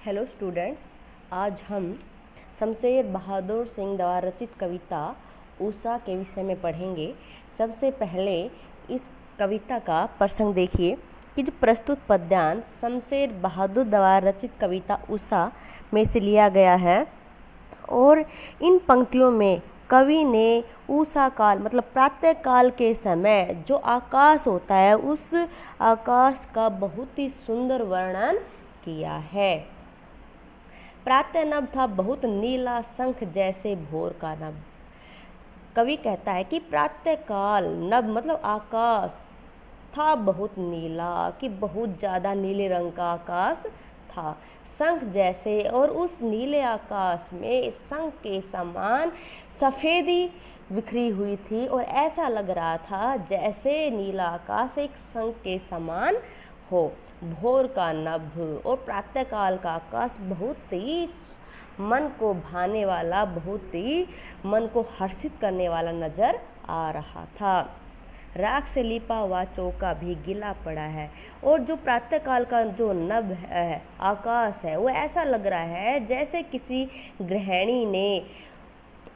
Hello students, आज हम शमशेर बहादुर सिंह द्वारा रचित कविता उषा के विषय में पढ़ेंगे। सबसे पहले इस कविता का प्रसंग देखिए कि जो प्रस्तुत पद्यांश शमशेर बहादुर द्वारा रचित कविता उषा में से लिया गया है और इन पंक्तियों में कवि ने उषा काल मतलब प्रातः काल के समय जो आकाश होता है उस आकाश का बहुत ही सुंदर वर्णन किया है। प्रातः नभ था बहुत नीला, शंख जैसे भोर का नभ। कवि कहता है कि प्रातः काल नभ मतलब आकाश था बहुत नीला, कि बहुत ज़्यादा नीले रंग का आकाश था, शंख जैसे, और उस नीले आकाश में शंख के समान सफ़ेदी बिखरी हुई थी और ऐसा लग रहा था जैसे नीला आकाश एक शंख के समान हो। भोर का नभ और प्रातःकाल का आकाश बहुत ही मन को भाने वाला, बहुत ही मन को हर्षित करने वाला नज़र आ रहा था। राख से लिपा हुआ चौका भी गीला पड़ा है, और जो प्रातःकाल का जो नभ है, आकाश है, वो ऐसा लग रहा है जैसे किसी गृहिणी ने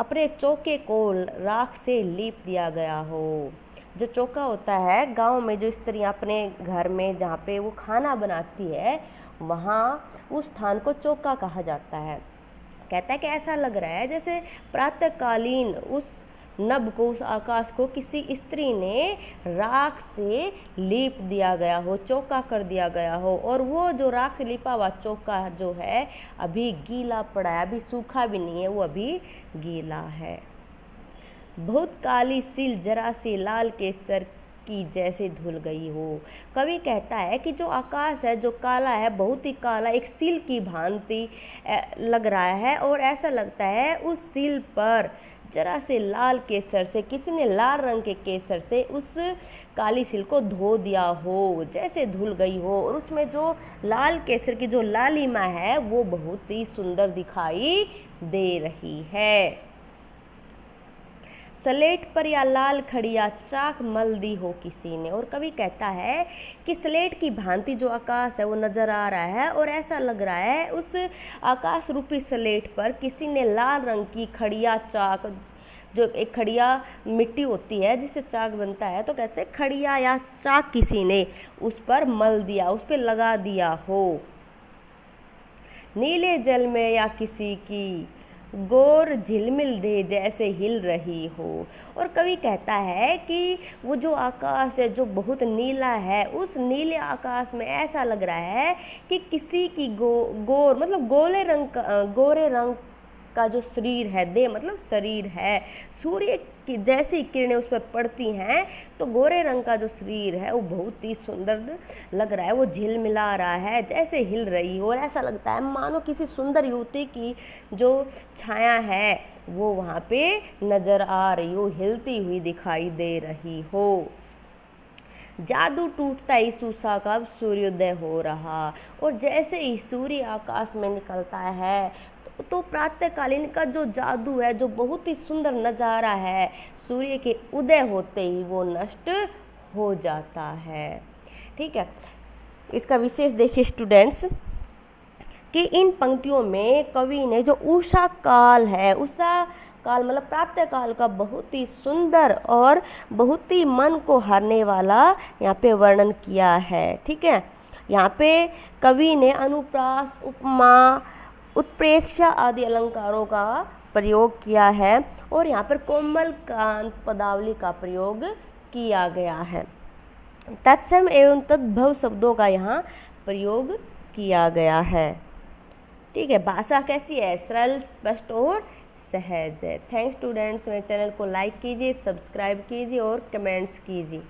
अपने चौके को राख से लीप दिया गया हो। जो चौका होता है गांव में, जो स्त्रियां अपने घर में जहाँ पे वो खाना बनाती है, वहाँ उस स्थान को चौका कहा जाता है। कहता है कि ऐसा लग रहा है जैसे प्रातःकालीन उस नभ को, उस आकाश को किसी स्त्री ने राख से लीप दिया गया हो, चौका कर दिया गया हो, और वो जो राख से लिपा हुआ चौका जो है अभी गीला पड़ा है, अभी सूखा भी नहीं है, वो अभी गीला है। बहुत काली सील जरा सी लाल केसर की जैसे धुल गई हो। कवि कहता है कि जो आकाश है, जो काला है, बहुत ही काला, एक सील की भांति लग रहा है, और ऐसा लगता है उस सील पर जरा से लाल केसर से, किसी ने लाल रंग के केसर से उस काली सील को धो दिया हो, जैसे धुल गई हो, और उसमें जो लाल केसर की जो लालिमा है वो बहुत ही सुंदर दिखाई दे रही है। स्लेट पर या लाल खड़िया चाक मल दी हो किसी ने। और कवि कहता है कि स्लेट की भांति जो आकाश है वो नज़र आ रहा है, और ऐसा लग रहा है उस आकाश रूपी स्लेट पर किसी ने लाल रंग की खड़िया चाक, जो एक खड़िया मिट्टी होती है जिससे चाक बनता है, तो कहते हैं खड़िया या चाक किसी ने उस पर मल दिया, उस पर लगा दिया हो। नीले जल में या किसी की गोर झिलमिल दे जैसे हिल रही हो। और कवि कहता है कि वो जो आकाश है जो बहुत नीला है, उस नीले आकाश में ऐसा लग रहा है कि किसी की गोर मतलब गोरे रंग का जो शरीर है, देह मतलब शरीर है, सूर्य की जैसी किरणें उस पर पड़ती हैं तो गोरे रंग का जो शरीर है वो बहुत ही सुंदर लग रहा है, वो झिलमिला रहा है, जैसे हिल रही हो, और ऐसा लगता है मानो किसी सुंदर युवती की जो छाया है वो वहाँ पे नज़र आ रही हो, हिलती हुई दिखाई दे रही हो। जादू टूटता इस उषा का अब सूर्योदय हो रहा। और जैसे ही सूर्य आकाश में निकलता है तो प्रातःकालीन का जो जादू है, जो बहुत ही सुंदर नज़ारा है, सूर्य के उदय होते ही वो नष्ट हो जाता है। ठीक है, इसका विशेष देखिए स्टूडेंट्स कि इन पंक्तियों में कवि ने जो उषा काल है, उषा काल मतलब प्रातःकाल का बहुत ही सुंदर और बहुत ही मन को हरने वाला यहाँ पे वर्णन किया है। ठीक है, यहाँ पे कवि ने अनुप्रास, उपमा, उत्प्रेक्षा आदि अलंकारों का प्रयोग किया है, और यहाँ पर कोमल कांत पदावली का प्रयोग किया गया है। तत्सम एवं तद्भव शब्दों का यहाँ प्रयोग किया गया है। ठीक है, भाषा कैसी है? सरल, स्पष्ट और सहज है। थैंक्स स्टूडेंट्स, मेरे चैनल को लाइक कीजिए, सब्सक्राइब कीजिए और कमेंट्स कीजिए।